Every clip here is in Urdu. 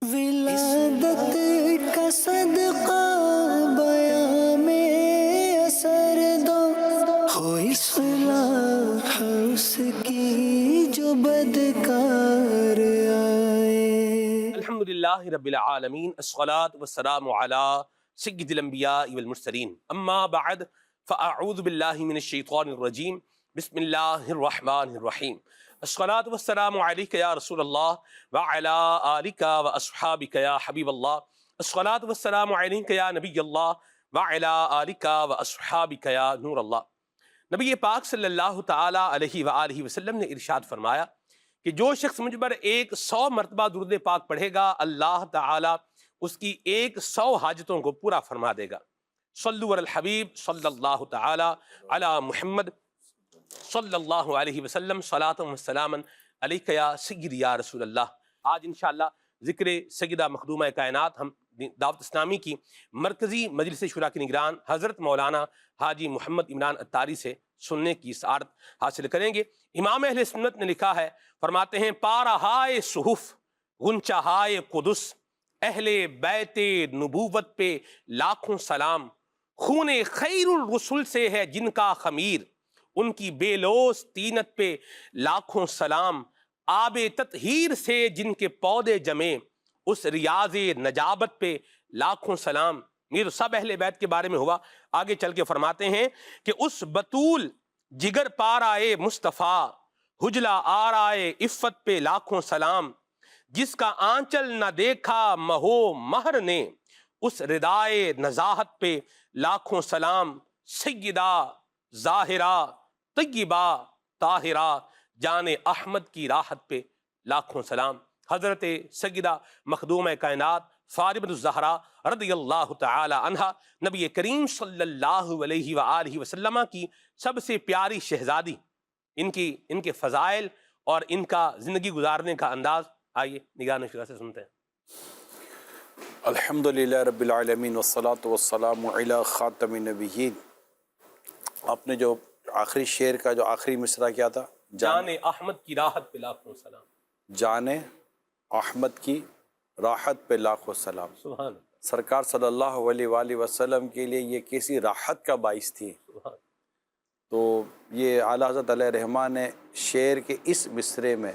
ولادت کا صدقہ بیاں میں اثر دو، ہو اصلاح اس کی جو بدکار آئے۔ الحمد للہ رب العالمین، الصلاة والسلام علی سید الانبیاء والمرسلین، اما بعد فاعوذ باللہ من الشیطان الرجیم، بسم اللہ الرحمن الرحیم۔ الصلاة والسلام علیک یا رسول اللہ وعلی آلک واصحابک یا حبیب اللہ۔ الصلاة والسلام علیک یا نبی اللہ وعلی آلک واصحابک یا نور اللہ۔ نبی پاک صلی اللہ تعالی علیہ وآلہ وسلم نے ارشاد فرمایا کہ جو شخص مجھ پر 100 مرتبہ درود پاک پڑھے گا، اللہ تعالیٰ اس کی 100 حاجتوں کو پورا فرما دے گا۔ صلو علی الحبیب صلی اللہ تعالی علی محمد صلی اللہ علیہ وسلم، صلاۃ و سلام علیک یا سیدی یا رسول اللہ۔ آج انشاءاللہ ذکر سیدہ مخدومہ کائنات ہم دعوت اسلامی کی مرکزی مجلس شورا کے نگران حضرت مولانا حاجی محمد عمران اتاری سے سننے کی سعادت حاصل کریں گے۔ امام اہل سنت نے لکھا ہے، فرماتے ہیں پارہائے صحف غنچہائے قدس، اہل بیت نبوت پہ لاکھوں سلام، خون خیر الرسل سے ہے جن کا خمیر، ان کی بے لوث طینت پہ لاکھوں سلام، آب تطہیر سے جن کے پودے جمے، اس ریاض نجابت پہ لاکھوں سلام۔ یہ تو سب اہل بیت کے بارے میں ہوا۔ آگے چل کے فرماتے ہیں کہ اس بطول جگر پارائے مصطفیٰ، حجلہ آرائے عفت پہ لاکھوں سلام، جس کا آنچل نہ دیکھا مہو مہر نے، اس ردائے نزاہت پہ لاکھوں سلام، سیدہ ظاہرہ طیبہ طاہرہ جان احمد کی راحت پہ لاکھوں سلام۔ حضرت سیدہ مخدومہ کائنات فاطمہ الزہرا رضی اللہ تعالی عنہا، نبی کریم صلی اللہ علیہ وآلہ وسلم کی سب سے پیاری شہزادی، ان کے فضائل اور ان کا زندگی گزارنے کا انداز آئیے نگران شورا سے سنتے ہیں۔ الحمدللہ رب العالمین والصلاة والسلام علی خاتم النبیین۔ آپ نے جو آخری شعر کا جو آخری مصرع کیا تھا، جان احمد کی راحت پہ لاکھوں سلام، جان احمد کی راحت پہ لاکھوں سلام۔ سبحان اللہ، سرکار صلی اللہ علیہ وآلہ وسلم کے لیے یہ کیسی راحت کا باعث تھی۔ سبحان۔ تو یہ اعلیٰ حضرت علیہ رحمٰن نے شعر کے اس مصرعے میں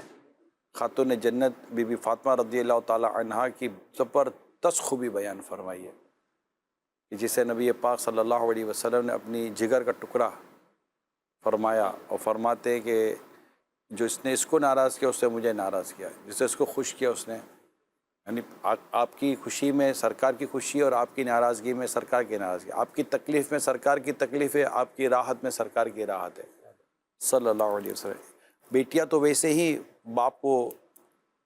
خاتون جنت بی بی فاطمہ رضی اللہ تعالی عنہا کی زبردست خوبی بیان فرمائی ہے، کہ جسے نبی پاک صلی اللہ علیہ وسلم نے اپنی جگر کا ٹکڑا فرمایا، اور فرماتے ہیں کہ جو اس نے اس کو ناراض کیا اس سے مجھے ناراض کیا، جسے اس کو خوش کیا اس نے، یعنی آپ کی خوشی میں سرکار کی خوشی اور آپ کی ناراضگی میں سرکار کی ناراضگی، آپ کی تکلیف میں سرکار کی تکلیف ہے، آپ کی راحت میں سرکار کی راحت ہے صلی اللہ علیہ وسلم۔ بیٹیاں تو ویسے ہی باپ کو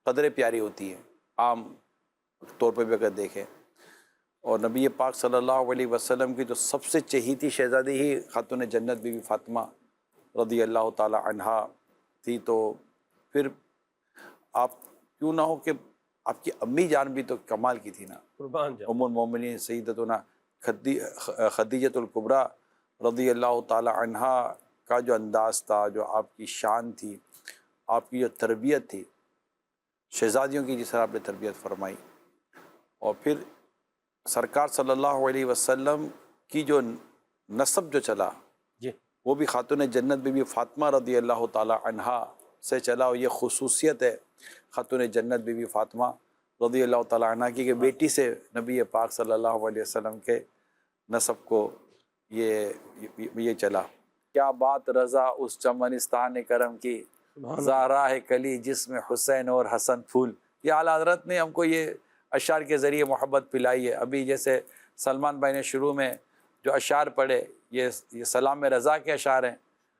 قدرے پیاری ہوتی ہیں عام طور پہ بھی اگر دیکھیں، اور نبی پاک صلی اللہ علیہ وسلم کی جو سب سے چہیتی شہزادی ہی خاتون جنت بی بی فاطمہ رضی اللہ تعالی عنہا تھی، تو پھر آپ کیوں نہ ہو کہ آپ کی امی جان بھی تو کمال کی تھی نا، قربان جاؤ۔ ام المومنین سیدتنا خدیجۃ الکبریٰ رضی اللہ تعالی عنہا کا جو انداز تھا، جو آپ کی شان تھی، آپ کی جو تربیت تھی، شہزادیوں کی جس طرح آپ نے تربیت فرمائی، اور پھر سرکار صلی اللہ علیہ وسلم کی جو نسب جو چلا جی، وہ بھی خاتون جنت بی بی فاطمہ رضی اللہ تعالی عنہا سے چلا، اور یہ خصوصیت ہے خاتون جنت بی بی فاطمہ رضی اللہ تعالی عنہا کی کہ بیٹی سے نبی پاک صلی اللہ علیہ وسلم کے نسب کو یہ چلا۔ کیا بات رضا اس چمنستان کرم کی، زہرا ہے کلی جس میں حسین اور حسن پھول۔ یہ اعلیٰ حضرت نے ہم کو یہ اشعار کے ذریعے محبت پلائی ہے۔ ابھی جیسے سلمان بھائی نے شروع میں جو اشعار پڑھے، یہ سلام رضا کے اشعار ہیں،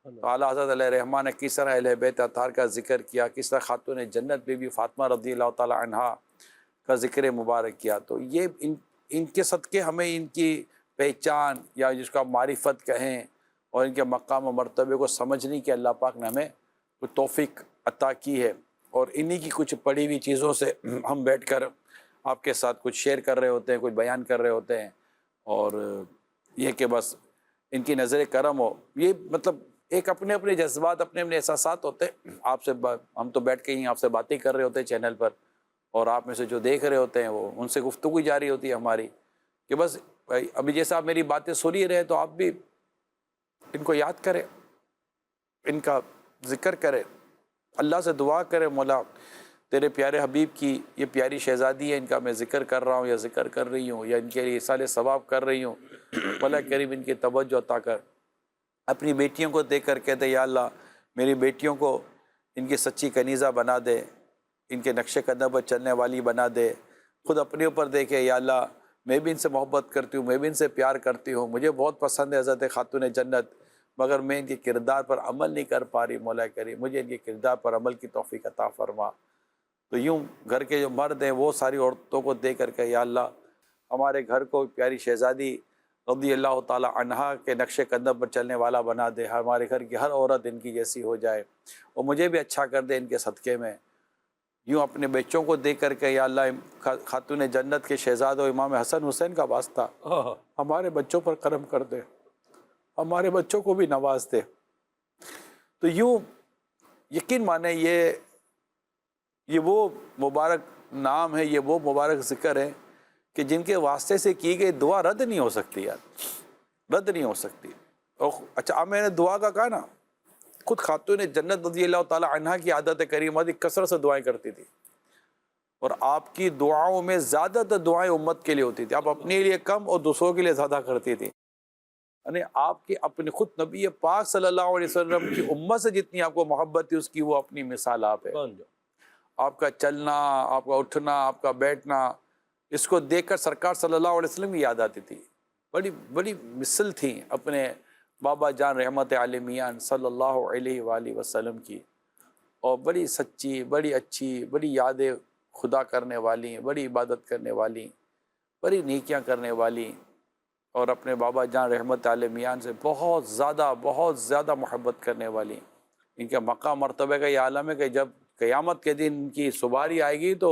تو اعلیٰ حضرت علیہ رحمٰن نے کس طرح اہل بیت اطہار کا ذکر کیا، کس طرح خاتون جنت بی بی فاطمہ رضی اللہ تعالی عنہا کا ذکر مبارک کیا، تو یہ ان کے صدقے ہمیں ان کی پہچان یا جس کو آپ معرفت کہیں اور ان کے مقام و مرتبے کو سمجھنے کی اللہ پاک نے ہمیں کوئی توفیق عطا کی ہے، اور انہی کی کچھ پڑھی ہوئی چیزوں سے ہم بیٹھ کر آپ کے ساتھ کچھ شیئر کر رہے ہوتے ہیں، کچھ بیان کر رہے ہوتے ہیں، اور یہ کہ بس ان کی نظر کرم ہو۔ یہ مطلب ایک اپنے اپنے جذبات، اپنے اپنے احساسات ہوتے ہیں۔ آپ سے ہم تو بیٹھ کے ہی آپ سے باتیں کر رہے ہوتے ہیں چینل پر، اور آپ میں سے جو دیکھ رہے ہوتے ہیں وہ ان سے گفتگو جاری ہوتی ہے ہماری کہ بس بھائی ابھی جیسا آپ میری باتیں سن ہی رہے تو آپ بھی ان کو یاد کریں، ان کا ذکر کریں، اللہ سے دعا کریں، مولا تیرے پیارے حبیب کی یہ پیاری شہزادی ہے، ان کا میں ذکر کر رہا ہوں یا ذکر کر رہی ہوں یا ان کے لیے ایصال ثواب کر رہی ہوں، مولا کریم ان کی توجہ عطا کر۔ اپنی بیٹیوں کو دیکھ کر کہتے یا اللہ میری بیٹیوں کو ان کی سچی کنیزہ بنا دے، ان کے نقش قدم پر چلنے والی بنا دے۔ خود اپنے اوپر دیکھے یا اللہ میں بھی ان سے محبت کرتی ہوں، میں بھی ان سے پیار کرتی ہوں، مجھے بہت پسند ہے حضرت خاتون جنت، مگر میں ان کے کردار پر عمل نہیں کر پا رہی، مولا کریم مجھے ان کے کردار پر عمل کی توفیق عطا فرما۔ تو یوں گھر کے جو مرد ہیں وہ ساری عورتوں کو دیکھ کر کے یا اللہ ہمارے گھر کو پیاری شہزادی رضی اللہ تعالی عنہا کے نقش قدم پر چلنے والا بنا دے، ہمارے گھر کی ہر عورت ان کی جیسی ہو جائے اور مجھے بھی اچھا کر دے ان کے صدقے میں۔ یوں اپنے بچوں کو دیکھ کر کے یا اللہ خاتون جنت کے شہزادوں امام حسن حسین کا واسطہ ہمارے بچوں پر کرم کر دے، ہمارے بچوں کو بھی نواز دے۔ تو یوں یقین مانے یہ وہ مبارک نام ہے، یہ وہ مبارک ذکر ہے کہ جن کے واسطے سے کی گئی دعا رد نہیں ہو سکتی، یار رد نہیں ہو سکتی۔ اور اچھا اب میں نے دعا کا کہا نا، خود خاتون جنت رضی اللہ تعالی عنہا کی عادت کریمہ تھی، کثرت سے دعائیں کرتی تھی، اور آپ کی دعاؤں میں زیادہ تر دعائیں امت کے لیے ہوتی تھی، آپ اپنے لیے کم اور دوسروں کے لیے زیادہ کرتی تھی۔ یعنی آپ کی اپنے خود نبی پاک صلی اللہ علیہ وسلم کی امت سے جتنی آپ کو محبت تھی اس کی وہ اپنی مثال آپ ہے۔ آپ کا چلنا، آپ کا اٹھنا، آپ کا بیٹھنا، اس کو دیکھ کر سرکار صلی اللہ علیہ وسلم کی یاد آتی تھی۔ بڑی بڑی مثل تھی اپنے بابا جان رحمت عالمیان صلی اللہ علیہ وآلہ وسلم کی، اور بڑی سچی، بڑی اچھی، بڑی یادیں خدا کرنے والی، بڑی عبادت کرنے والی، بڑی نیکیاں کرنے والی، اور اپنے بابا جان رحمت عالمیان سے بہت زیادہ محبت کرنے والی۔ ان کے مقام مرتبہ کا یہ عالم ہے کہ جب قیامت کے دن ان کی سواری آئے گی تو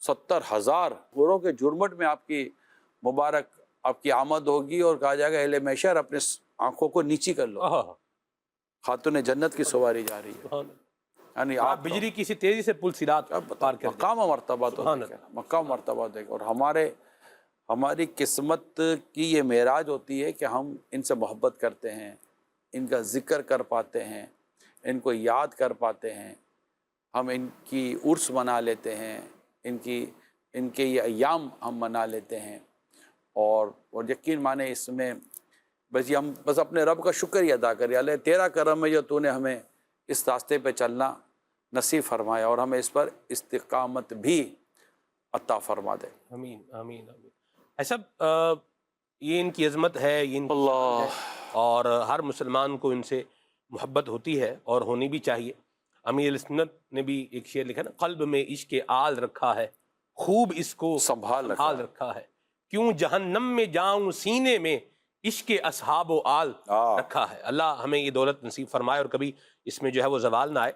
70,000 حوروں کے جھرمٹ میں آپ کی مبارک آپ کی آمد ہوگی، اور کہا جائے گا اہل محشر اپنے آنکھوں کو نیچی کر لو، خاتون جنت کی سواری جا رہی ہے۔ یعنی آپ بجلی کسی تیزی سے پل صراط پار کر مقام و مرتبہ تو دیکھیں، مقام و مرتبہ دیکھیں، اور ہماری قسمت کی یہ معراج ہوتی ہے کہ ہم ان سے محبت کرتے ہیں، ان کا ذکر کر پاتے ہیں، ان کو یاد کر پاتے ہیں، ہم ان کی عرس منا لیتے ہیں، ان کے یہ ایام ہم منا لیتے ہیں، اور یقین مانے اس میں ہم بس اپنے رب کا شکر ہی ادا کریں، اللہ تیرا کرم ہے جو تو نے ہمیں اس راستے پہ چلنا نصیب فرمایا، اور ہمیں اس پر استقامت بھی عطا فرما دے۔ آمین آمین آمین۔ ایسا یہ ان کی عظمت ہے، یہ ان کی شان ہے، اور ہر مسلمان کو ان سے محبت ہوتی ہے اور ہونی بھی چاہیے۔ امیر السنت نے بھی ایک شعر لکھا نا، قلب میں عشق آل رکھا ہے، خوب اس کو سنبھال رکھا ہے، کیوں جہنم میں جاؤں سینے میں عشق اصحاب و آل رکھا ہے۔ اللہ ہمیں یہ دولت نصیب فرمائے اور کبھی اس میں جو ہے وہ زوال نہ آئے۔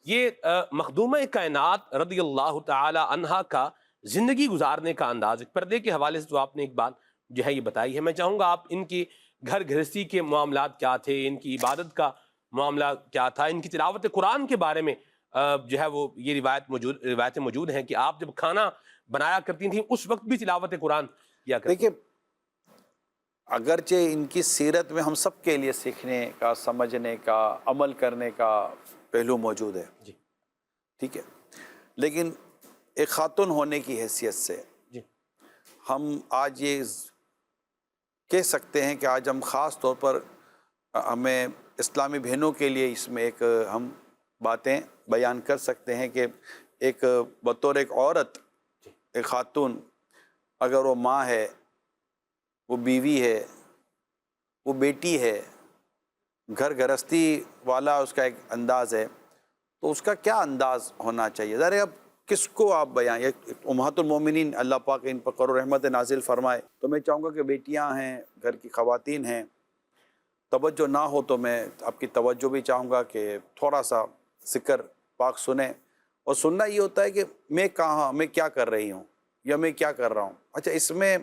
یہ مخدومہ کائنات رضی اللہ تعالی عنہا کا زندگی گزارنے کا انداز ہے۔ پردے کے حوالے سے تو آپ نے ایک بات جو ہے یہ بتائی ہے، میں چاہوں گا آپ ان کی گھر گھرستی کے معاملات کیا تھے، ان کی عبادت کا معاملہ کیا تھا، ان کی تلاوت قرآن کے بارے میں جو ہے وہ یہ روایتیں موجود ہیں کہ آپ جب کھانا بنایا کرتی تھیں اس وقت بھی تلاوت قرآن کیا کرتی تھیں۔ دیکھیں اگرچہ ان کی سیرت میں ہم سب کے لیے سیکھنے کا، سمجھنے کا، عمل کرنے کا پہلو موجود ہے، جی ٹھیک ہے، لیکن ایک خاتون ہونے کی حیثیت سے جی ہم آج یہ کہہ سکتے ہیں کہ آج ہم خاص طور پر ہمیں اسلامی بہنوں کے لیے اس میں ایک ہم باتیں بیان کر سکتے ہیں کہ ایک بطور ایک عورت، ایک خاتون، اگر وہ ماں ہے، وہ بیوی ہے، وہ بیٹی ہے، گھر گھرستی والا اس کا ایک انداز ہے، تو اس کا کیا انداز ہونا چاہیے؟ ذرا اب کس کو آپ بیان، امہات المومنین اللہ پاک ان پر کرو رحمت نازل فرمائے، تو میں چاہوں گا کہ بیٹیاں ہیں، گھر کی خواتین ہیں، توجہ نہ ہو تو میں آپ کی توجہ بھی چاہوں گا کہ تھوڑا سا ذکر پاک سنیں، اور سننا یہ ہوتا ہے کہ میں کہاں، میں کیا کر رہی ہوں یا میں کیا کر رہا ہوں۔ اچھا اس میں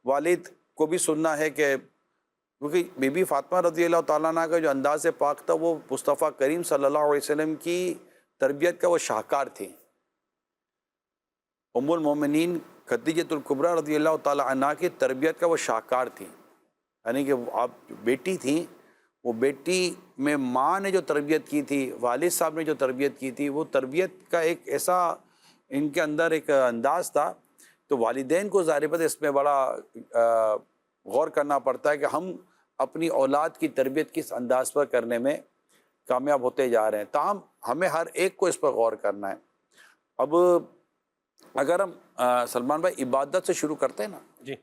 والد کو بھی سننا ہے کہ کیونکہ بی بی فاطمہ رضی اللہ تعالیٰ عنہ کا جو انداز پاک تھا وہ مصطفیٰ کریم صلی اللہ علیہ وسلم کی تربیت کا وہ شاہکار تھی، ام المومنین خدیجۃ الکبریٰ رضی اللہ تعالیٰ عنہ کی تربیت کا وہ شاہکار تھیں، یعنی کہ آپ بیٹی تھیں، وہ بیٹی میں ماں نے جو تربیت کی تھی، والد صاحب نے جو تربیت کی تھی، وہ تربیت کا ایک ایسا ان کے اندر ایک انداز تھا، تو والدین کو ظاہر بات اس میں بڑا غور کرنا پڑتا ہے کہ ہم اپنی اولاد کی تربیت کس انداز پر کرنے میں کامیاب ہوتے جا رہے ہیں، تاہم ہمیں ہر ایک کو اس پر غور کرنا ہے۔ اب اگر ہم سلمان بھائی عبادت سے شروع کرتے ہیں نا، جی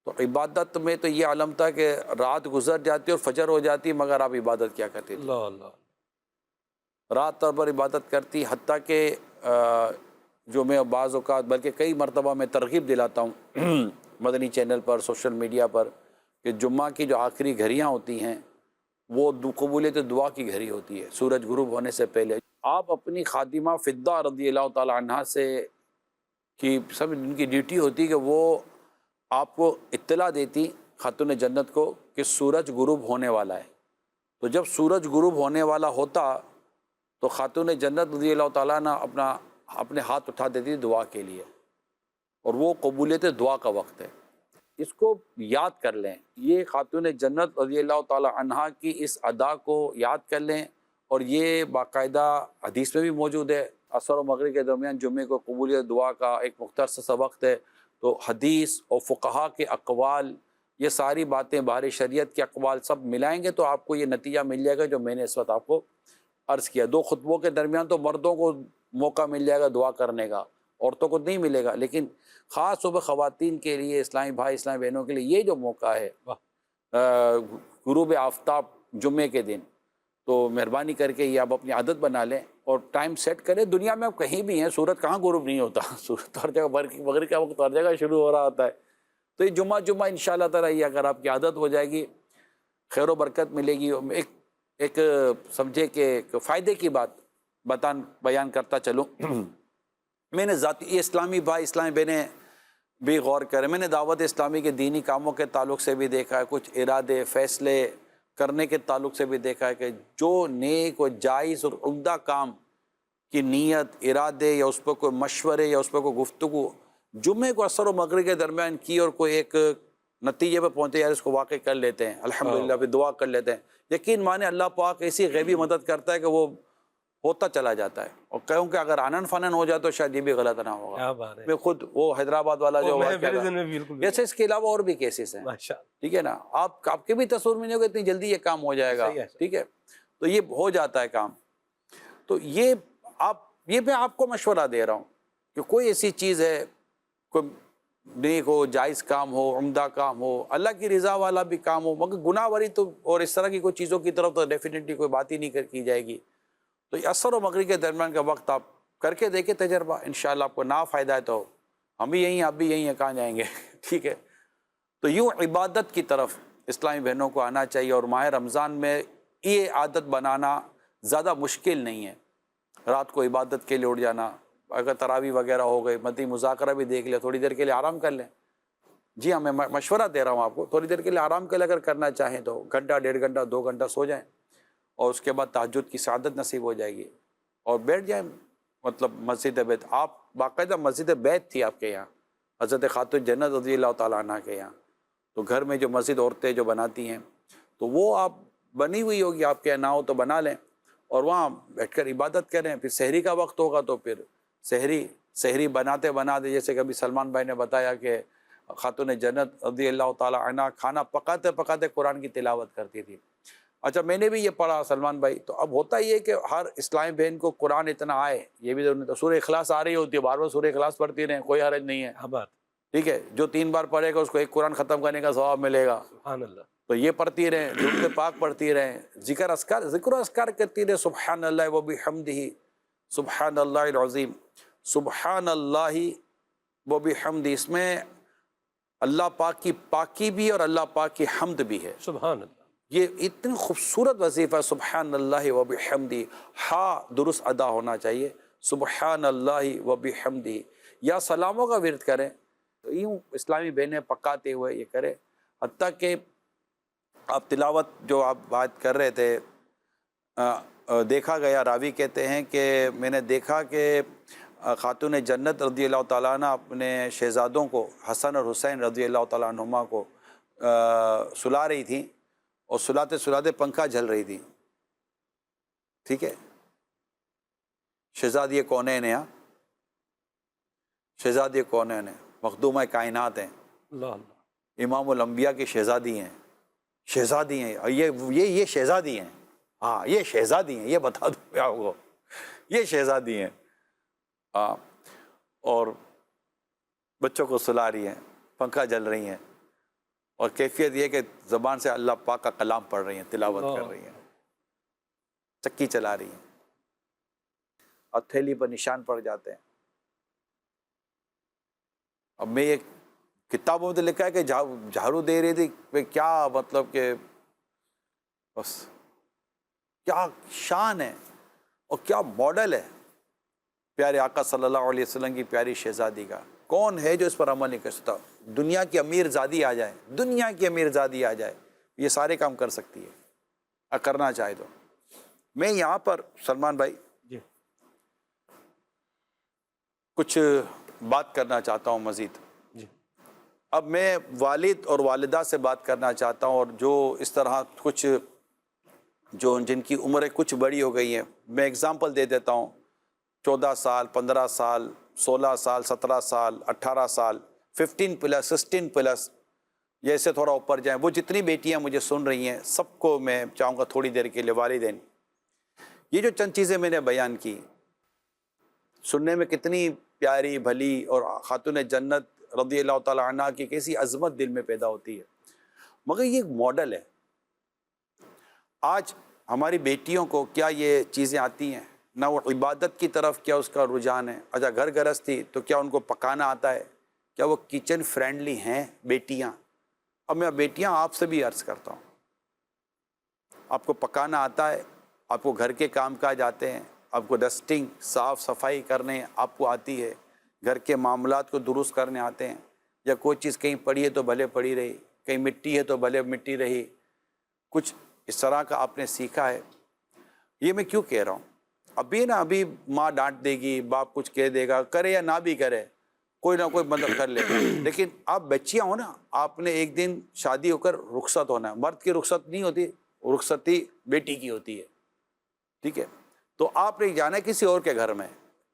تو عبادت میں تو یہ عالم تھا کہ رات گزر جاتی اور فجر ہو جاتی، مگر آپ عبادت کیا کرتے تھے؟ اللہ اللہ، رات بھر عبادت کرتی، حتیٰ کہ جو میں بعض اوقات بلکہ کئی مرتبہ میں ترغیب دلاتا ہوں مدنی چینل پر، سوشل میڈیا پر، کہ جمعہ کی جو آخری گھڑیاں ہوتی ہیں وہ قبولیت دعا کی گھڑی ہوتی ہے، سورج غروب ہونے سے پہلے۔ آپ اپنی خادمہ فضہ رضی اللہ تعالی عنہا سے کہ سب ان کی ڈیوٹی ہوتی کہ وہ آپ کو اطلاع دیتی، خاتون جنت کو، کہ سورج غروب ہونے والا ہے۔ تو جب سورج غروب ہونے والا ہوتا تو خاتون جنت رضی اللہ تعالیٰ نے اپنے ہاتھ اٹھا دیتی دعا کے لیے، اور وہ قبولیت دعا کا وقت ہے۔ اس کو یاد کر لیں، یہ خاتون جنت رضی اللہ تعالیٰ عنہا کی اس ادا کو یاد کر لیں، اور یہ باقاعدہ حدیث میں بھی موجود ہے، عصر و مغرب کے درمیان جمعے کو قبولیت دعا کا ایک مختصر سا وقت ہے۔ تو حدیث اور فقہا کے اقوال، یہ ساری باتیں بہر شریعت کے اقوال سب ملائیں گے تو آپ کو یہ نتیجہ مل جائے گا جو میں نے اس وقت آپ کو عرض کیا۔ دو خطبوں کے درمیان تو مردوں کو موقع مل جائے گا دعا کرنے کا، عورتوں کو نہیں ملے گا، لیکن خاص طور پر خواتین کے لیے، اسلامی بھائی اسلامی بہنوں کے لیے یہ جو موقع ہے غروب آفتاب جمعے کے دن، تو مہربانی کر کے یہ آپ اپنی عادت بنا لیں اور ٹائم سیٹ کریں۔ دنیا میں آپ کہیں بھی ہیں، سورج کہاں غروب نہیں ہوتا، سورج تو ہر جگہ، مغرب کا وقت ہر جگہ شروع ہو رہا ہوتا ہے۔ تو یہ جمعہ انشاءاللہ تعالیٰ یہ اگر آپ کی عادت ہو جائے گی، خیر و برکت ملے گی۔ ایک سمجھے کہ ایک فائدے کی بات بیان کرتا چلوں، میں نے ذاتی یہ اسلامی بھائی اسلامی بہنیں بھی غور کریں، میں نے دعوت اسلامی کے دینی کاموں کے تعلق سے بھی دیکھا ہے، کچھ ارادے فیصلے کرنے کے تعلق سے بھی دیکھا ہے کہ جو نیک و جائز اور عمدہ کام کی نیت، ارادے، یا اس پر کوئی مشورے یا اس پر کوئی گفتگو جمعے کو عصر و مغرب کے درمیان کی اور کوئی ایک نتیجے پہ پہنچے، یار اس کو واقع کر لیتے ہیں، الحمدللہ پھر دعا کر لیتے ہیں، یقین مانے اللہ پاک ایسی غیبی مدد کرتا ہے کہ وہ ہوتا چلا جاتا ہے۔ اور کہوں کہ اگر آنن فانن ہو جائے تو شاید یہ بھی غلط نہ ہوگا۔ کیا بات ہے، میں خود وہ حیدرآباد والا جو میرے ذہن میں بالکل جیسے اس کے علاوہ اور بھی کیسز ہیں، ماشاءاللہ، ٹھیک ہے نا، آپ کے بھی تصور میں نہیں ہوگا اتنی جلدی یہ کام ہو جائے گا، صحیح ہے۔ ٹھیک ہے، تو یہ ہو جاتا ہے کام۔ تو یہ میں آپ کو مشورہ دے رہا ہوں کہ کوئی ایسی چیز ہے، کوئی نیک ہو، جائز کام ہو، عمدہ کام ہو، اللہ کی رضا والا بھی کام ہو، مگر گناہ واری تو اور اس طرح کی کوئی چیزوں کی طرف تو ڈیفینیٹلی کوئی بات ہی نہیں کی جائے گی۔ تو یہ عصر و مغرب کے درمیان کا وقت آپ کر کے دیکھیں تجربہ، انشاءاللہ آپ کو فائدہ ہے، تو ہم بھی یہیں آپ بھی یہیں ہیں، کہاں جائیں گے، ٹھیک ہے۔ تو یوں عبادت کی طرف اسلامی بہنوں کو آنا چاہیے، اور ماہ رمضان میں یہ عادت بنانا زیادہ مشکل نہیں ہے۔ رات کو عبادت کے لیے اٹھ جانا، اگر تراویح وغیرہ ہو گئی، مدنی مذاکرہ بھی دیکھ لیں، تھوڑی دیر کے لیے آرام کر لیں۔ جی ہاں، میں مشورہ دے رہا ہوں آپ کو، تھوڑی دیر کے لیے آرام کے لیے اگر کرنا چاہیں تو گھنٹہ، 1.5 گھنٹہ، 2 گھنٹہ سو جائیں، اور اس کے بعد تہجد کی سعادت نصیب ہو جائے گی، اور بیٹھ جائیں، مطلب مسجد بیت۔ آپ باقاعدہ مسجد بیت تھی آپ کے یہاں، حضرت خاتون جنت رضی اللہ تعالیٰ عنہ کے یہاں، تو گھر میں جو مسجد عورتیں جو بناتی ہیں، تو وہ آپ بنی ہوئی ہوگی، آپ کے یہاں نہ ہو تو بنا لیں، اور وہاں بیٹھ کر عبادت کریں۔ پھر سحری کا وقت ہوگا تو پھر سحری بناتے جیسے کبھی سلمان بھائی نے بتایا کہ خاتون جنت رضی اللہ تعالیٰ عنہ کھانا پکاتے پکاتے قرآن کی تلاوت کرتی تھی۔ اچھا، میں نے بھی یہ پڑھا سلمان بھائی، تو اب ہوتا یہ کہ ہر اسلامی بہن کو قرآن اتنا آئے، یہ بھی ضروری، تو سورہ اخلاص آ رہی ہوتی ہے، بار بار سورہ اخلاص پڑھتی رہیں، کوئی حرج نہیں ہے، ٹھیک ہے۔ جو 3 بار پڑھے گا اس کو 1 قرآن ختم کرنے کا ثواب ملے گا، سبحان اللہ۔ تو یہ پڑھتی رہیں، درود پاک پڑھتی رہیں، ذکر و اذکار کرتی رہیں، سبحان اللہ و بحمدہ، سبحان اللہ العظیم، سبحان اللہ و بحمدہ، اس میں اللہ پاک کی پاکی بھی اور اللہ پاک کی حمد بھی ہے۔ سبحان اللہ، یہ اتنی خوبصورت وظیفہ سبحان اللہ و بحمدہ، ہا درست ادا ہونا چاہیے، سبحان اللہ و بحمدہ، یا سلاموں کا ورد کریں، تو یوں اسلامی بہنیں پکاتے ہوئے یہ کریں۔ حتیٰ کہ آپ تلاوت جو آپ بات کر رہے تھے، دیکھا گیا، راوی کہتے ہیں کہ میں نے دیکھا کہ خاتون جنت رضی اللہ تعالیٰ عنہ اپنے شہزادوں کو حسن اور حسین رضی اللہ تعالیٰ عنہما کو سلا رہی تھیں، اور سلاتے سلاتے پنکھا جل رہی تھی، ٹھیک ہے، شہزادی کونین ہیں، شہزادی کونین ہیں، مخدومہ کائنات ہیں، اللہ اللہ، امام الانبیاء کی شہزادی ہیں، شہزادی ہیں، اور یہ شہزادی ہیں، ہاں یہ شہزادی ہیں، یہ بتا دوں میں آپ کو، یہ شہزادی ہیں، ہاں، اور بچوں کو سلا رہی ہیں، پنکھا جل رہی ہیں، اور کیفیت یہ کہ زبان سے اللہ پاک کا کلام پڑھ رہی ہیں، تلاوت کر رہی ہیں، چکی چلا رہی ہیں، اور تھیلی پر نشان پڑ جاتے ہیں۔ اب میں یہ کتابوں میں تو لکھا ہے کہ جھاڑو دے رہی تھی، کیا مطلب کہ بس کیا شان ہے اور کیا ماڈل ہے پیارے آقا صلی اللہ علیہ وسلم کی پیاری شہزادی کا۔ کون ہے جو اس پر عمل نہیں کر سکتا؟ دنیا کی امیر زادی آ جائے، دنیا کی امیر زادی آ جائے، یہ سارے کام کر سکتی ہے اگر کرنا چاہے تو۔ میں یہاں پر سلمان بھائی جی کچھ بات کرنا چاہتا ہوں مزید۔ جی اب میں والد اور والدہ سے بات کرنا چاہتا ہوں، اور جو اس طرح کچھ جو جن کی عمریں کچھ بڑی ہو گئی ہیں، میں اگزامپل دے دیتا ہوں، 14 سال، 15 سال، 16 سال، 17 سال، 18 سال، 15 پلس، 16 پلس، جیسے تھوڑا اوپر جائیں، وہ جتنی بیٹیاں مجھے سن رہی ہیں سب کو میں چاہوں گا تھوڑی دیر کے لیے، والدین، یہ جو چند چیزیں میں نے بیان کی سننے میں کتنی پیاری بھلی، اور خاتون جنت رضی اللہ تعالیٰ عنہ کی کیسی عظمت دل میں پیدا ہوتی ہے، مگر یہ ایک ماڈل ہے۔ آج ہماری بیٹیوں کو کیا یہ چیزیں آتی ہیں؟ نہ وہ عبادت کی طرف کیا اس کا رجحان ہے؟ اچھا گھر گرہستی تو کیا ان کو پکانا آتا ہے؟ کیا وہ کچن فرینڈلی ہیں بیٹیاں؟ اب میں بیٹیاں آپ سے بھی عرض کرتا ہوں، آپ کو پکانا آتا ہے؟ آپ کو گھر کے کام کاج آتے ہیں؟ آپ کو ڈسٹنگ، صاف صفائی کرنے آپ کو آتی ہے؟ گھر کے معاملات کو درست کرنے آتے ہیں؟ یا کوئی چیز کہیں پڑی ہے تو بھلے پڑی رہی، کہیں مٹی ہے تو بھلے مٹی رہی، کچھ اس طرح کا آپ نے سیکھا ہے؟ یہ میں کیوں کہہ رہا ہوں؟ ابھی ماں ڈانٹ دے گی، باپ کچھ کہہ دے گا، کرے یا نہ بھی کرے، کوئی نہ کوئی مدد کر لے گا، لیکن آپ بچیاں ہو نا، آپ نے ایک دن شادی ہو کر رخصت ہونا ہے۔ مرد کی رخصت نہیں ہوتی، رخصتی بیٹی کی ہوتی ہے، ٹھیک ہے؟ تو آپ نے جانا ہے کسی اور کے گھر میں،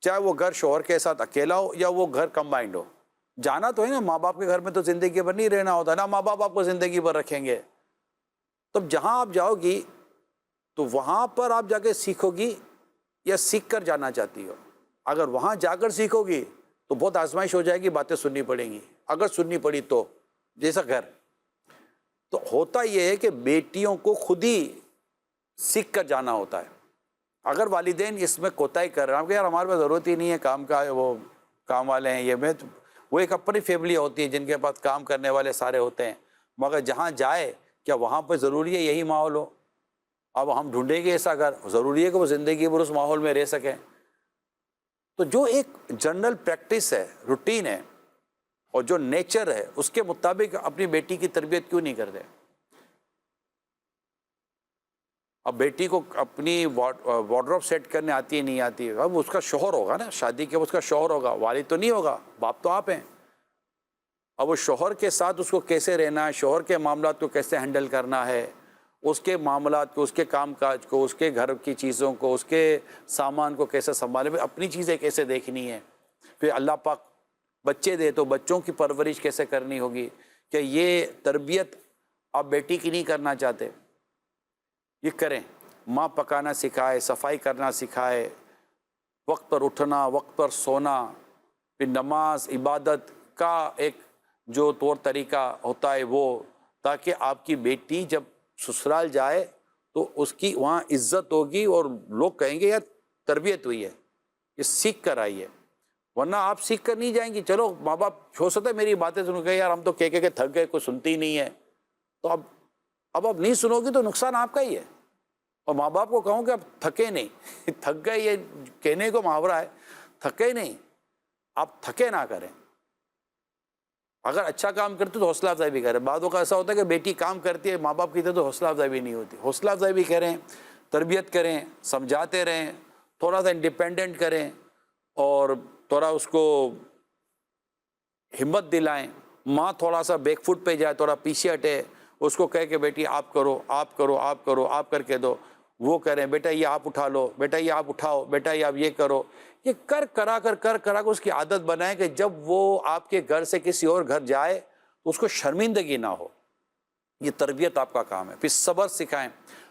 چاہے وہ گھر شوہر کے ساتھ اکیلا ہو یا وہ گھر کمبائنڈ ہو، جانا تو ہے نا۔ ماں باپ کے گھر میں تو زندگی بھر نہیں رہنا ہوتا نا، ماں باپ آپ کو زندگی بھر رکھیں گے۔ تب جہاں آپ جاؤ گی تو وہاں پر آپ جا کے سیکھو گی یا سیکھ کر جانا چاہتی ہو؟ اگر وہاں جا کر سیکھو گی تو بہت آزمائش ہو جائے گی، باتیں سننی پڑیں گی، اگر سننی پڑی تو، جیسا گھر تو ہوتا یہ ہے کہ بیٹیوں کو خود ہی سیکھ کر جانا ہوتا ہے۔ اگر والدین اس میں کوتاہی کر رہے ہیں کہ یار ہمارے پاس ضرورت ہی نہیں ہے کام کا، وہ کام والے ہیں، یہ میں وہ ایک اپنی فیملی ہوتی ہے جن کے پاس کام کرنے والے سارے ہوتے ہیں، مگر جہاں جائے کیا وہاں پہ ضروری ہے یہی ماحول ہو؟ اب ہم ڈھونڈیں گے ایسا گھر، ضروری ہے کہ وہ زندگی بھر اس ماحول میں رہ سکیں؟ تو جو ایک جنرل پریکٹس ہے، روٹین ہے، اور جو نیچر ہے، اس کے مطابق اپنی بیٹی کی تربیت کیوں نہیں کرتے؟ اب بیٹی کو اپنی وارڈروب سیٹ کرنے آتی ہے نہیں آتی ہے، اب اس کا شوہر ہوگا نا، شادی کے اس کا شوہر ہوگا، والد تو نہیں ہوگا، باپ تو آپ ہیں۔ اب وہ شوہر کے ساتھ اس کو کیسے رہنا ہے، شوہر کے معاملات کو کیسے ہینڈل کرنا ہے، اس کے معاملات کو، اس کے کام کاج کو، اس کے گھر کی چیزوں کو، اس کے سامان کو کیسے سنبھالے، اپنی چیزیں کیسے دیکھنی ہے، پھر اللہ پاک بچے دے تو بچوں کی پرورش کیسے کرنی ہوگی، کہ یہ تربیت آپ بیٹی کی نہیں کرنا چاہتے؟ یہ کریں، ماں پکانا سکھائے، صفائی کرنا سکھائے، وقت پر اٹھنا، وقت پر سونا، پھر نماز عبادت کا ایک جو طور طریقہ ہوتا ہے وہ، تاکہ آپ کی بیٹی جب سسرال جائے تو اس کی وہاں عزت ہوگی اور لوگ کہیں گے یار تربیت ہوئی ہے، یہ سیکھ کر آئی ہے۔ ورنہ آپ سیکھ کر نہیں جائیں گی، چلو ماں باپ ہو سکتا ہے میری باتیں سن کے یار ہم تو کہہ کے تھک گئے، کوئی سنتی نہیں ہے، تو اب نہیں سنو گی تو نقصان آپ کا ہی ہے۔ اور ماں باپ کو کہوں کہ اب تھکے نہیں، تھک گئے یہ کہنے کو محاورہ ہے، تھکے نہیں، آپ تھکے نہ کریں۔ اگر اچھا کام کرتے تو حوصلہ افزائی بھی کریں۔ بعضوں کا ایسا ہوتا ہے کہ بیٹی کام کرتی ہے، ماں باپ کی طرح تو حوصلہ افزائی بھی نہیں ہوتی، حوصلہ افزائی بھی کریں، تربیت کریں، سمجھاتے رہیں، تھوڑا سا انڈیپینڈنٹ کریں، اور تھوڑا اس کو ہمت دلائیں. ماں تھوڑا سا بیک فٹ پہ جائے, تھوڑا پیچھے ہٹے, اس کو کہے کہ بیٹی آپ کرو, آپ کرو, آپ کرو, آپ کر کے دو. وہ کریں بیٹا یہ آپ اٹھا لو, بیٹا یہ آپ اٹھاؤ, بیٹا یہ آپ یہ کرو. یہ کرا کر اس کی عادت بنائیں کہ جب وہ آپ کے گھر سے کسی اور گھر جائے تو اس کو شرمندگی نہ ہو. یہ تربیت آپ کا کام ہے. پھر صبر سکھائیں.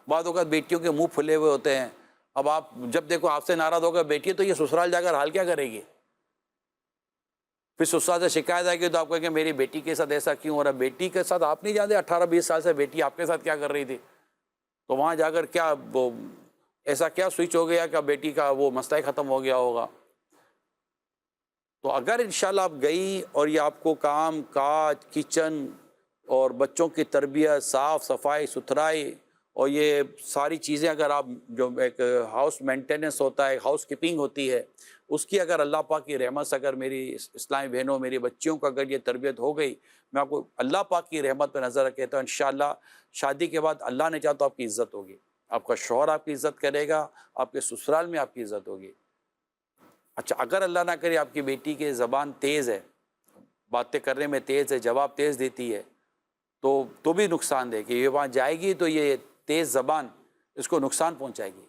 بعض اوقات بیٹیوں کے منہ پھلے ہوئے ہوتے ہیں. اب آپ جب دیکھو آپ سے ناراض ہوگا بیٹی تو یہ سسرال جا کر حال کیا کرے گی؟ پھر سسرال سے شکایت آئے گی تو آپ کہیں گے میری بیٹی کے ساتھ ایسا کیوں ہو رہا ہے. بیٹی کے ساتھ آپ نہیں جانتے 18-20 سال سے بیٹی آپ کے ساتھ کیا کر رہی تھی. تو وہاں جا کر کیا وہ ایسا کیا سوئچ ہو گیا کہ بیٹی کا وہ مسئلہ ہی ختم ہو گیا ہوگا. تو اگر انشاءاللہ آپ گئی اور یہ آپ کو کام کاج کچن اور بچوں کی تربیت, صاف صفائی ستھرائی اور یہ ساری چیزیں اگر آپ جو ایک ہاؤس مینٹیننس ہوتا ہے, ہاؤس کیپنگ ہوتی ہے, اس کی اگر اللہ پاک کی رحمت سے اگر میری اسلامی بہنوں میری بچیوں کو اگر یہ تربیت ہو گئی, میں آپ کو اللہ پاک کی رحمت پہ نظر رکھتا ہوں انشاءاللہ شادی کے بعد اللہ نے چاہا تو آپ کی عزت ہوگی, آپ کا شوہر آپ کی عزت کرے گا, آپ کے سسرال میں آپ کی عزت ہوگی. اچھا اگر اللہ نہ کرے آپ کی بیٹی کی زبان تیز ہے, باتیں کرنے میں تیز ہے, جواب تیز دیتی ہے, تو بھی نقصان دے کہ یہ وہاں جائے گی تو یہ تیز زبان اس کو نقصان پہنچائے گی.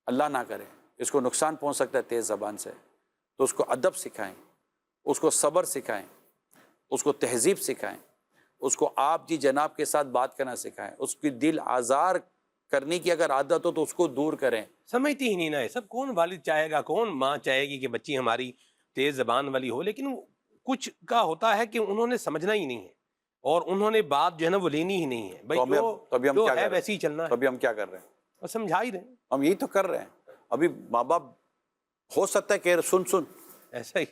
اللہ نہ کرے اس کو نقصان پہنچ سکتا ہے تیز زبان سے. تو اس کو ادب سکھائیں, اس کو صبر سکھائیں, اس کو تہذیب سکھائیں, اس کو آپ جی جناب کے ساتھ بات کرنا سکھائیں. اس کی دل آزار کرنے کی اگر عادت ہو تو اس کو دور کریں. سمجھتی ہی نہیں نا یہ سب. کون والد چاہے گا, کون ماں چاہے گی کہ بچی ہماری تیز زبان والی ہو, لیکن کچھ کا ہوتا ہے کہ انہوں نے سمجھنا ہی نہیں ہے اور انہوں نے بات جو ہے نا وہ لینی ہی نہیں ہے. بھائی جو ہے ویسے ہی چلنا ہے. ابھی ہم کیا کر رہے ہیں؟ اور سمجھا ہی رہے ہیں. ہم یہی تو کر رہے ہیں. ابھی ماں باپ ہو سکتا ہے کہ سن ایسا ہی.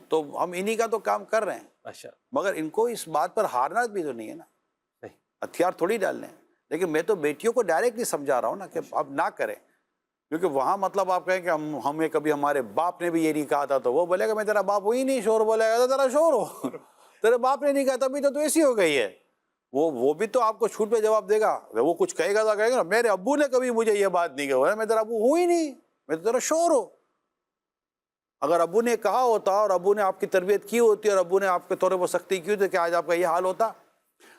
تو ہم انہی کا تو کام کر رہے ہیں, اچھا مگر ان کو اس بات پر ہارنا بھی تو نہیں ہے نا, صحیح. ہتھیار تھوڑی ڈالنے ہیں. لیکن میں تو بیٹیوں کو ڈائریکٹلی سمجھا رہا ہوں نا کہ آپ نہ کریں, کیونکہ وہاں مطلب آپ کہیں کہ ہمیں کبھی ہمارے باپ نے بھی یہ نہیں کہا تھا تو وہ بولے گا میں تیرا باپ ہوئی نہیں, شور بولے گا تیرا شور ہو, تیرے باپ نے نہیں کہا تبھی تو ایسی ہو گئی ہے. وہ بھی تو آپ کو چھوٹ پہ جواب دے گا. وہ کچھ کہے گا تو کہے گا میرے ابو نے کبھی مجھے یہ بات نہیں کہا, میں تیرا ابو ہوں ہی نہیں, میں تو تیرا شور ہو. اگر ابو نے کہا ہوتا اور ابو نے آپ کی تربیت کی ہوتی اور ابو نے آپ کے طور پر سختی کی ہوتی کہ آج آپ کا یہ حال ہوتا.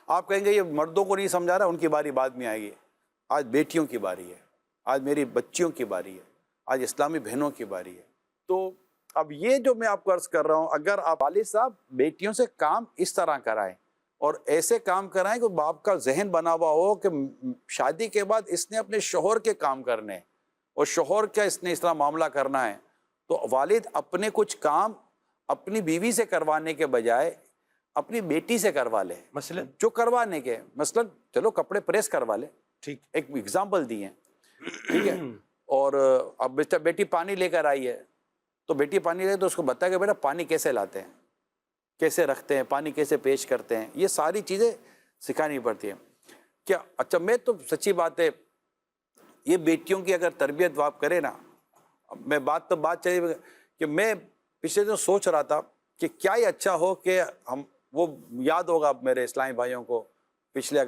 آپ کہیں گے یہ مردوں کو نہیں سمجھا رہا, ان کی باری بعد میں آئے گی. آج بیٹیوں کی باری ہے, آج میری بچیوں کی باری ہے, آج اسلامی بہنوں کی باری ہے. تو اب یہ جو میں آپ کو عرض کر رہا ہوں, اگر آپ والد صاحب بیٹیوں سے کام اس طرح کرائیں اور ایسے کام کرائیں کہ باپ کا ذہن بنا ہوا ہو کہ شادی کے بعد اس نے اپنے شوہر کے کام کرنے اور شوہر کا اس نے اس طرح معاملہ کرنا ہے, تو والد اپنے کچھ کام اپنی بیوی سے کروانے کے بجائے اپنی بیٹی سے کروا لے. مثلا جو کروانے کے مثلا چلو کپڑے پریس کروا لے, ٹھیک, ایک ایگزامپل دی ہے, ٹھیک ہے. اور اب بیٹی پانی لے کر آئی ہے تو بیٹی پانی لے تو اس کو بتا کہ بیٹا پانی کیسے لاتے ہیں, کیسے رکھتے ہیں, پانی کیسے پیش کرتے ہیں, یہ ساری چیزیں سکھانی پڑتی ہیں. کیا اچھا میں تو سچی بات ہے یہ بیٹیوں کی اگر تربیت آپ کرے نا, میں بات چلی کہ میں پچھلے دن سوچ رہا تھا کہ کیا ہی اچھا ہو کہ ہم وہ یاد ہوگا میرے اسلامی بھائیوں کو پچھلے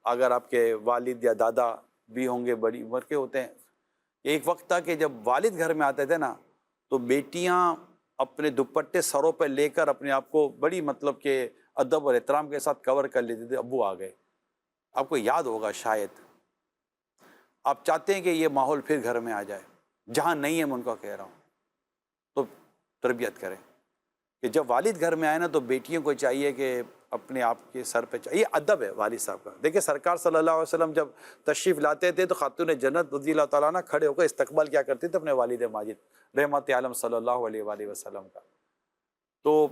اگر آپ کے والد یا دادا بھی ہوں گے بڑی عمر کے ہوتے ہیں, ایک وقت تھا کہ جب والد گھر میں آتے تھے نا تو بیٹیاں اپنے دوپٹے سروں پہ لے کر اپنے آپ کو بڑی مطلب کہ ادب اور احترام کے ساتھ کور کر لیتے تھے. ابو آ گئے, آپ کو یاد ہوگا شاید, آپ چاہتے ہیں کہ یہ ماحول پھر گھر میں آ جائے, جہاں نہیں ہے میں ان کو کہہ رہا ہوں. تو تربیت کریں کہ جب والد گھر میں آئے نا تو بیٹیوں کو چاہیے کہ اپنے آپ کے سر پہ یہ ادب ہے والد صاحب کا. دیکھیں سرکار صلی اللہ علیہ وسلم جب تشریف لاتے تھے تو خاتون جنت رضی اللہ تعالیٰ عنہ کھڑے ہو کر استقبال کیا کرتے تھے اپنے والد ماجد رحمت عالم صلی اللہ علیہ وآلہ وسلم کا. تو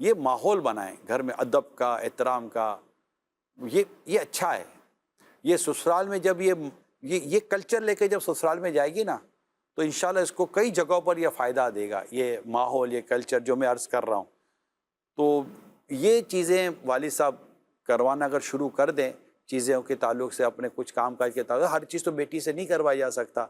یہ ماحول بنائیں گھر میں ادب کا, احترام کا, یہ اچھا ہے. یہ سسرال میں جب یہ کلچر لے کے جب سسرال میں جائے گی نا تو انشاءاللہ اس کو کئی جگہوں پر یہ فائدہ دے گا. یہ ماحول, یہ کلچر جو میں عرض کر رہا ہوں, تو یہ چیزیں والد صاحب کروانا اگر شروع کر دیں چیزوں کے تعلق سے, اپنے کچھ کام کاج کے تعلق, ہر چیز تو بیٹی سے نہیں کروائی جا سکتا,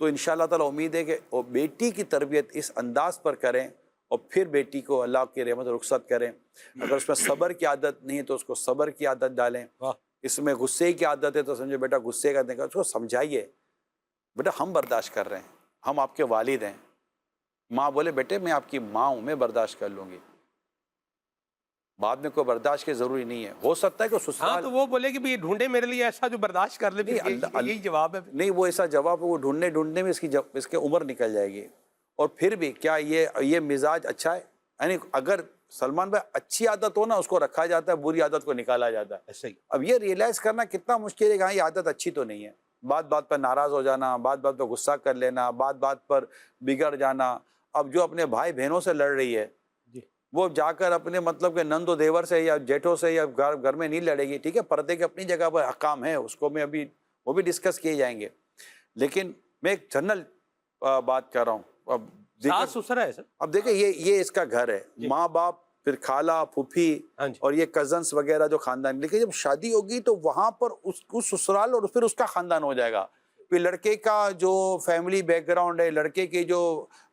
تو انشاءاللہ تعالیٰ امید ہے کہ وہ بیٹی کی تربیت اس انداز پر کریں اور پھر بیٹی کو اللہ کی رحمت رخصت کریں. اگر اس میں صبر کی عادت نہیں ہے تو اس کو صبر کی عادت ڈالیں. اس میں غصے کی عادت ہے تو سمجھو بیٹا غصے کا نہیں, اس کو سمجھائیے بیٹا ہم برداشت کر رہے ہیں, ہم آپ کے والد ہیں, ماں بولے بیٹے میں آپ کی ماں ہوں، میں برداشت کر لوں گی، بعد میں کوئی برداشت کی ضروری نہیں ہے. ہو سکتا ہے کہ ہاں سسرال تو وہ بولے کہ بھی ڈھونڈے میرے لیے ایسا جو برداشت کر لے، نہیں، پھر یہی جواب ہے. نہیں وہ ایسا جواب ہے، وہ ڈھونڈنے میں اس کے عمر نکل جائے گی. اور پھر بھی کیا یہ مزاج اچھا ہے؟ یعنی اگر سلمان بھائی اچھی عادت ہو نا اس کو رکھا جاتا ہے، بری عادت کو نکالا جاتا ہے. ایسا ہی. اب یہ ریئلائز کرنا کتنا مشکل ہے کہ ہاں یہ عادت اچھی تو نہیں ہے. بات بات پر ناراض ہو جانا، بات بات پر غصہ کر لینا، بات بات پر بگڑ جانا. اب جو اپنے بھائی بہنوں سے لڑ رہی ہے جی وہ جا کر اپنے مطلب کہ نند و دیور سے یا جیٹھوں سے یا گھر میں نہیں لڑے گی. ٹھیک ہے، پردے کی اپنی جگہ پر احکام ہے، اس کو میں ابھی وہ بھی ڈسکس کیے جائیں گے. لیکن میں ایک جنرل بات کر رہا ہوں. اب ساس سسرا ہے سر. اب دیکھیں یہ اس کا گھر ہے، ماں باپ، پھر خالہ پھوپھی ہاں جی. اور یہ کزنس وغیرہ جو خاندان. لیکن جب شادی ہوگی تو وہاں پر اس سسرال اور پھر اس کا خاندان ہو جائے گا. پھر لڑکے کا جو فیملی بیک گراؤنڈ ہے، لڑکے کی جو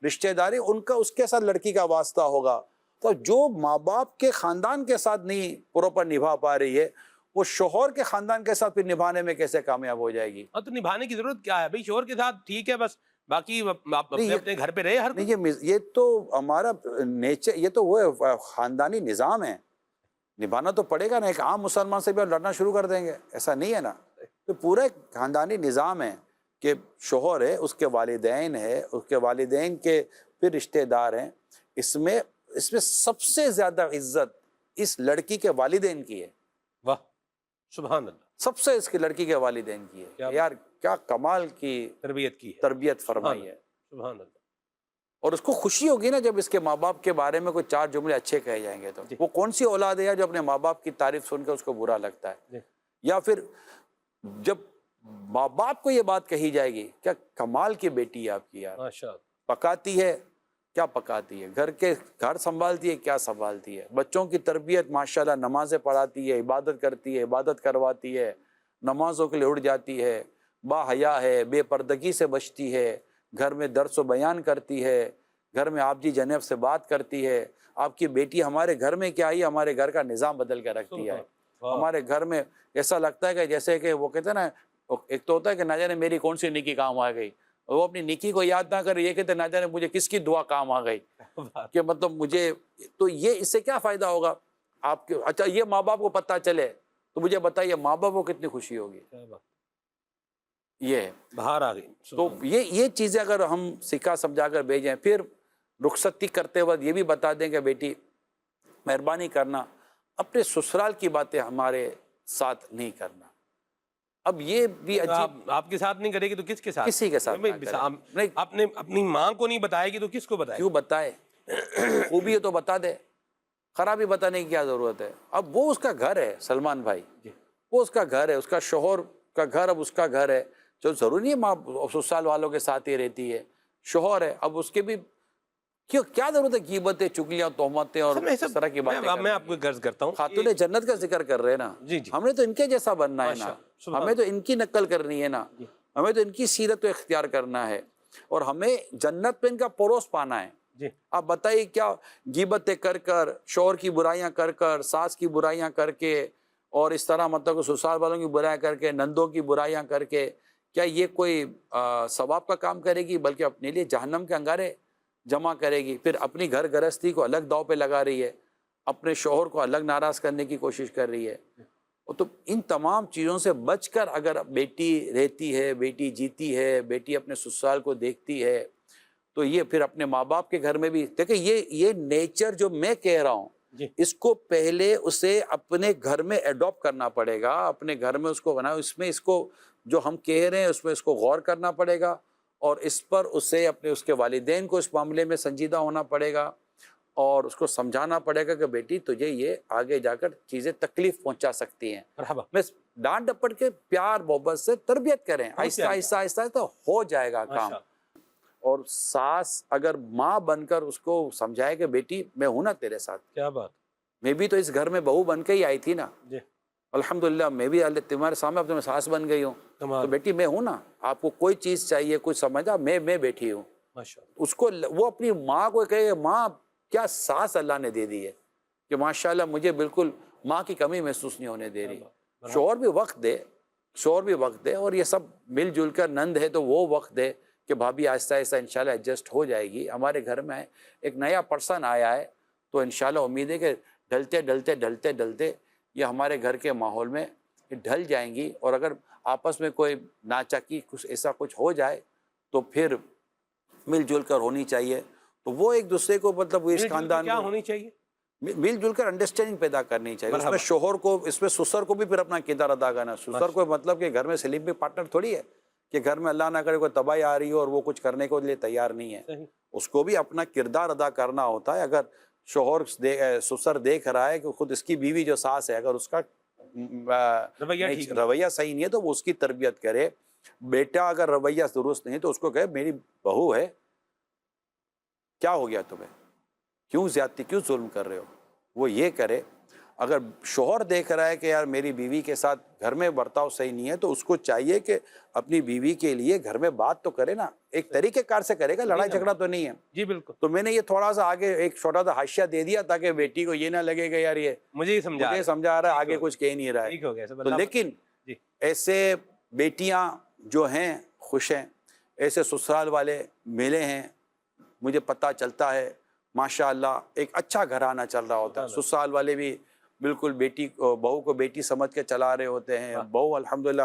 رشتہ داری، ان کا اس کے ساتھ لڑکی کا واسطہ ہوگا. تو جو ماں باپ کے خاندان کے ساتھ نہیں پراپر نبھا پا رہی ہے، وہ شوہر کے خاندان کے ساتھ پھر نبھانے میں کیسے کامیاب ہو جائے گی؟ ہاں تو نبھانے کی ضرورت کیا ہے بھائی؟ شوہر کے ساتھ ٹھیک ہے، بس باقی آپ اپنے گھر پہ رہے ہر کوئی. نہیں، یہ تو ہمارا نیچر، یہ تو وہ خاندانی نظام ہے، نبھانا تو پڑے گا نا. ایک عام مسلمان سے بھی آپ لڑنا شروع کر دیں گے؟ ایسا نہیں ہے نا. تو پورا ایک خاندانی نظام ہے کہ شوہر ہے، اس کے والدین ہے، اس کے والدین کے پھر رشتہ دار ہیں. اس میں سب سے زیادہ عزت اس لڑکی کے والدین کی ہے. واہ سبحان اللہ. سب سے اس کی لڑکی کے والدین کی ہے. یار کیا کمال کی تربیت کی ہے، تربیت فرمائی ہے. سبحان اللہ. اور اس کو خوشی ہوگی نا جب اس کے ماں باپ کے بارے میں کوئی چار جملے اچھے کہے جائیں گے. تو وہ کون سی اولاد ہے جو اپنے ماں باپ کی تعریف سن کے اس کو برا لگتا ہے؟ یا پھر جب ماں باپ کو یہ بات کہی جائے گی، کیا کمال کی بیٹی ہے آپ کی، یار پکاتی ہے، کیا پکاتی ہے، گھر سنبھالتی ہے، کیا سنبھالتی ہے، بچوں کی تربیت ماشاءاللہ، نمازیں پڑھاتی ہے، عبادت کرتی ہے، عبادت کرواتی ہے، نمازوں کے لیے اٹھ جاتی ہے، با حیا ہے، بے پردگی سے بچتی ہے، گھر میں درس و بیان کرتی ہے، گھر میں آپ جی جناب سے بات کرتی ہے. آپ کی بیٹی ہمارے گھر میں کیا آئی، ہمارے گھر کا نظام بدل کے رکھتی ہے. ہمارے گھر میں ایسا لگتا ہے کہ جیسے کہ وہ کہتے ہیں نا، ایک تو ہوتا ہے کہ نہ جانے میری کون سی نیکی کام آ گئی، وہ اپنی نیکی کو یاد نہ کرے، یہ کہتے ہیں نہ جانے مجھے کس کی دعا کام آ گئی. کہ مطلب مجھے تو یہ اس سے کیا فائدہ ہوگا آپ کے؟ اچھا یہ ماں باپ کو پتہ چلے تو مجھے بتائیے ماں باپ کو کتنی خوشی ہوگی. یہ باہر آ گئی. تو یہ چیزیں اگر ہم سکھا سمجھا کر بھیجیں، پھر رخصتی کرتے وقت یہ بھی بتا دیں کہ بیٹی مہربانی کرنا اپنے سسرال کی باتیں ہمارے ساتھ نہیں کرنا. اب یہ بھی عجیب، آپ کے ساتھ نہیں کرے گی تو کس کے ساتھ؟ کسی کے ساتھ نہ کرے. آپ نے اپنی ماں کو نہیں بتائے گی تو کس کو بتائے؟ کیوں بتائے؟ خوبی ہے تو بتا دے، خرابی بتانے کی کیا ضرورت ہے؟ اب وہ اس کا گھر ہے سلمان بھائی، وہ اس کا گھر ہے، اس کا شوہر کا گھر اب اس کا گھر ہے. جو ضروری نہیں ہے ماں سسرال والوں کے ساتھ ہی رہتی ہے، شوہر ہے، اب اس کے بھی کیا ضرورت ہے غیبتیں، چگلیاں، تہمتیں اور اس طرح کی باتیں؟ میں آپ کو غرض کرتا ہوں، خاتون جنت کا ذکر کر رہے ہیں نا، ہم نے تو ان کے جیسا بننا ہے نا، ہمیں تو ان کی نقل کرنی ہے نا، ہمیں تو ان کی سیرت کو اختیار کرنا ہے، اور ہمیں جنت پہ ان کا پڑوس پانا ہے. آپ بتائیے کیا غیبتیں کر کر، شوہر کی برائیاں کر کر، ساس کی برائیاں کر کے، اور اس طرح مطلب سسرال والوں کی برائیاں کر کے، نندوں کی برائیاں کر کے، کیا یہ کوئی ثواب کا کام کرے گی؟ بلکہ اپنے لیے جہنم کے انگارے جمع کرے گی. پھر اپنی گھر گرہستی کو الگ داؤ پہ لگا رہی ہے، اپنے شوہر کو الگ ناراض کرنے کی کوشش کر رہی ہے. تو ان تمام چیزوں سے بچ کر اگر بیٹی رہتی ہے، بیٹی جیتی ہے، بیٹی اپنے سسرال کو دیکھتی ہے، تو یہ پھر اپنے ماں باپ کے گھر میں بھی دیکھیں. یہ نیچر جو میں کہہ رہا ہوں، اس کو پہلے اسے اپنے گھر میں ایڈاپٹ کرنا پڑے گا، اپنے گھر میں اس کو بنا، اس کو جو ہم کہہ رہے ہیں اس میں اس کو غور کرنا پڑے گا، اور اس پر اسے اس کے والدین کو اس معاملے میں سنجیدہ ہونا پڑے گا، اور اس کو سمجھانا پڑے گا کہ بیٹی تجھے یہ آگے جا کر چیزیں تکلیف پہنچا سکتی ہیں. میں ڈانٹ ڈپٹ کے پیار محبت سے تربیت کریں، آہستہ آہستہ آہستہ تو ہو جائے گا کام. اور ساس اگر ماں بن کر اس کو سمجھائے کہ بیٹی میں ہوں نا تیرے ساتھ، کیا بات، میں بھی تو اس گھر میں بہو بن کے ہی آئی تھی نا، الحمدللہ میں بھی تمہارے سامنے اب تو میں ساس بن گئی ہوں، تو بیٹی میں ہوں نا، آپ کو کوئی چیز چاہیے، کوئی سمجھا، میں بیٹھی ہوں. اس کو وہ اپنی ماں کو کہے ماں کیا ساس اللہ نے دے دی ہے کہ ماشاءاللہ مجھے بالکل ماں کی کمی محسوس نہیں ہونے دے رہی. شوہر بھی وقت دے، اور یہ سب مل جل کر، نند ہے تو وہ وقت دے کہ بھابھی آہستہ آہستہ انشاءاللہ ایڈجسٹ ہو جائے گی. ہمارے گھر میں ایک نیا پرسن آیا ہے تو انشاءاللہ امید ہے کہ ڈھلتے یہ ہمارے گھر کے ماحول میں ڈھل جائیں گی. اور اگر آپس میں کوئی ناچاکی کچھ ایسا کچھ ہو جائے تو پھر مل جل کر ہونی چاہیے. تو وہ ایک دوسرے کو مطلب اس خاندان کیا کو ہونی چاہیے؟ مل جل کر انڈرسٹینڈنگ پیدا کرنی چاہیے. اس میں شوہر کو، اس میں سسر کو بھی پھر اپنا کردار ادا کرنا. سسر کو مطلب کہ گھر میں سلیپنگ پارٹنر تھوڑی ہے کہ گھر میں اللہ نہ کرے کوئی تباہی آ رہی ہو اور وہ کچھ کرنے کو لیے تیار نہیں ہے. اس کو بھی اپنا کردار ادا کرنا ہوتا ہے. اگر شوہر سسر دیکھ رہا ہے کہ خود اس کی بیوی جو ساس ہے اگر اس کا رویہ صحیح نہیں ہے تو وہ اس کی تربیت کرے. بیٹا اگر رویہ درست نہیں تو اس کو کہے میری بہو ہے، کیا ہو گیا تمہیں، کیوں زیادتی، کیوں ظلم کر رہے ہو، وہ یہ کرے. اگر شوہر دیکھ رہا ہے کہ یار میری بیوی کے ساتھ گھر میں برتاؤ صحیح نہیں ہے تو اس کو چاہیے کہ اپنی بیوی کے لیے گھر میں بات تو کرے نا، ایک طریقے کار سے کرے گا، لڑائی جھگڑا تو نہیں ہے. جی بالکل. تو میں نے یہ تھوڑا سا آگے ایک چھوٹا سا حاشیہ دے دیا تاکہ بیٹی کو یہ نہ لگے گا یار یہ مجھے سمجھا رہا ہے، آگے کچھ کہہ نہیں رہا ہے. تو لیکن ایسے بیٹیاں جو ہیں خوش ہیں، ایسے سسرال والے ملے ہیں، مجھے پتہ چلتا ہے ماشاءاللہ ایک اچھا گھرانہ چل رہا ہوتا ہے. سسرال والے بھی بالکل بہو کو بیٹی سمجھ کے چلا رہے ہوتے ہیں. بہو الحمدللہ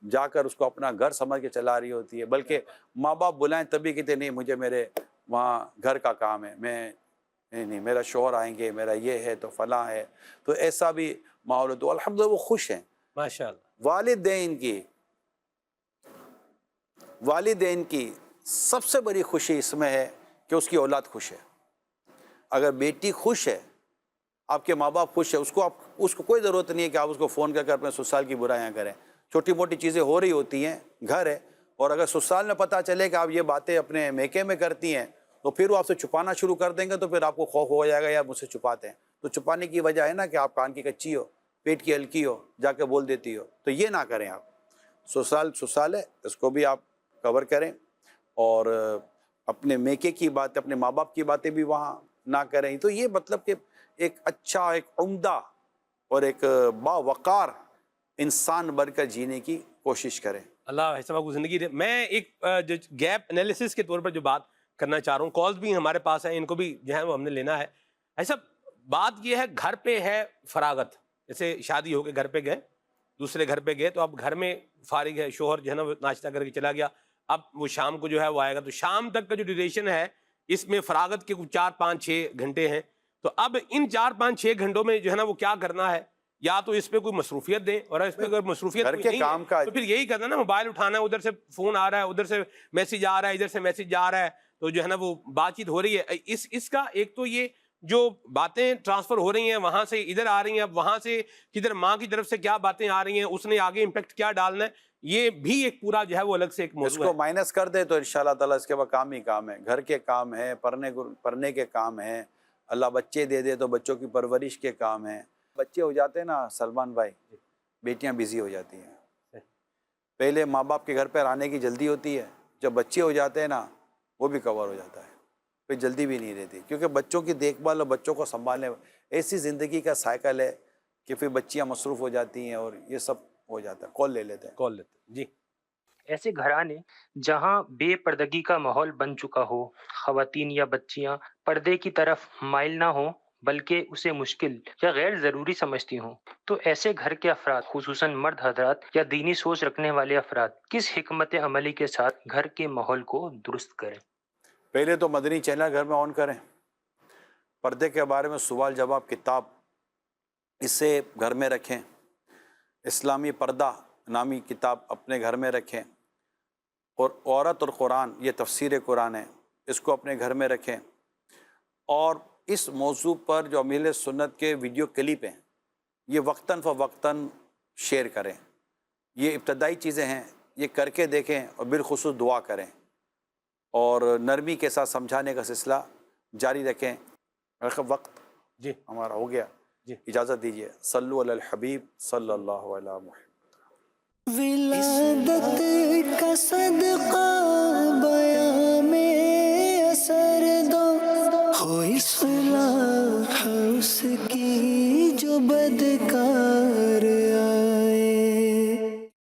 جا کر اس کو اپنا گھر سمجھ کے چلا رہی ہوتی ہے. بلکہ ماں باپ بلائیں تبھی کہتے نہیں مجھے میرے وہاں گھر کا کام ہے، میں نہیں میرا شوہر آئیں گے، میرا یہ ہے تو فلاں ہے. تو ایسا بھی ماحول. تو الحمدللہ وہ خوش ہیں ماشاءاللہ. والدین کی سب سے بڑی خوشی اس میں ہے کہ اس کی اولاد خوش ہے. اگر بیٹی خوش ہے، آپ کے ماں باپ خوش ہے، اس کو کوئی ضرورت نہیں ہے کہ آپ اس کو فون کر اپنے سسرال کی برائیاں کریں. چھوٹی موٹی چیزیں ہو رہی ہوتی ہیں، گھر ہے. اور اگر سسرال میں پتہ چلے کہ آپ یہ باتیں اپنے میکے میں کرتی ہیں تو پھر وہ آپ سے چھپانا شروع کر دیں گے. تو پھر آپ کو خوف ہو جائے گا یا مجھ سے چھپاتے ہیں. تو چھپانے کی وجہ ہے نا کہ آپ کان کی کچی ہو، پیٹ کی ہلکی ہو، جا کے بول دیتی ہو. تو یہ نہ کریں آپ. سسرال ہے، اس کو بھی آپ کور کریں. اور اپنے میکے کی بات، اپنے ماں باپ کی باتیں بھی وہاں نہ کریں. تو یہ مطلب کہ ایک اچھا، ایک عمدہ اور ایک باوقار انسان بن کر جینے کی کوشش کریں. اللہ ایسا کو زندگی دے. میں ایک گیپ انالیسس کے طور پر جو بات کرنا چاہ رہا ہوں، کالز بھی ہمارے پاس ہیں، ان کو بھی جو ہے وہ ہم نے لینا ہے. ایسا بات یہ ہے، گھر پہ ہے فراغت، جیسے شادی ہو کے گھر پہ گئے، دوسرے گھر پہ گئے تو اب گھر میں فارغ ہے، شوہر جو ہے نا وہ ناشتہ کر کے چلا گیا. اب وہ شام کو جو ہے وہ آئے گا. تو شام تک کا جو ڈیوریشن ہے اس میں فراغت کے 4 5 6 گھنٹے ہیں. تو اب ان 4 5 6 گھنٹوں میں جو ہے نا وہ کیا کرنا ہے، یا تو اس پہ کوئی مصروفیت دیں، اور اس پہ اگر مصروفیت گھر کے کام کا تو پھر یہی کرنا نا، موبائل اٹھانا ہے، ادھر سے فون آ رہا ہے، ادھر سے میسج آ رہا ہے، ادھر سے میسج جا رہا ہے، تو جو ہے نا وہ بات چیت ہو رہی ہے. اس کا ایک تو یہ جو باتیں ٹرانسفر ہو رہی ہیں وہاں سے ادھر آ رہی ہیں، اب وہاں سے کدھر ماں کی طرف سے کیا باتیں آ رہی ہیں، اس نے آگے امپیکٹ کیا ڈالنا ہے، یہ بھی ایک پورا جو ہے وہ الگ سے ایک موضوع ہے. اس کو مائنس کر دے تو انشاءاللہ تعالیٰ اس کے بعد کام ہی کام ہے. گھر کے کام ہیں، پڑھنے کے کام ہیں، اللہ بچے دے دے تو بچوں کی پرورش کے کام ہیں. بچے ہو جاتے ہیں نا سلمان بھائی، بیٹیاں بیزی ہو جاتی ہیں. پہلے ماں باپ کے گھر پہ آنے کی جلدی ہوتی ہے، جب بچے ہو جاتے ہیں نا وہ بھی کور ہو جاتا ہے، پھر جلدی بھی نہیں رہتی. کیونکہ بچوں کی دیکھ بھال اور بچوں کو سنبھالنے ایسی زندگی کا سائیکل ہے کہ پھر بچیاں مصروف ہو جاتی ہیں اور یہ سب ہو جاتا ہے. کال لے لیتے ہیں. جی. ایسے گھرانے جہاں بے پردگی کا ماحول بن چکا ہو، خواتین یا بچیاں پردے کی طرف مائل نہ ہوں بلکہ اسے مشکل یا غیر ضروری سمجھتی ہوں، تو ایسے گھر کے افراد، خصوصاً مرد حضرات یا دینی سوچ رکھنے والے افراد، کس حکمت عملی کے ساتھ گھر کے ماحول کو درست کریں؟ پہلے تو مدنی چینل گھر میں آن کریں، پردے کے بارے میں سوال جواب کتاب اسے گھر میں رکھیں، اسلامی پردہ نامی کتاب اپنے گھر میں رکھیں، اور عورت اور قرآن، یہ تفسیر قرآن ہے، اس کو اپنے گھر میں رکھیں. اور اس موضوع پر جو امیل سنت کے ویڈیو کلپ ہیں یہ وقتاً فوقتاً شیئر کریں. یہ ابتدائی چیزیں ہیں، یہ کر کے دیکھیں اور بالخصوص دعا کریں اور نرمی کے ساتھ سمجھانے کا سلسلہ جاری رکھیں. وقت جی ہمارا ہو گیا، جی. اجازت دیجیے. صلو علی الحبیب صلی اللہ علیہ محمد. ولادت کا صدقہ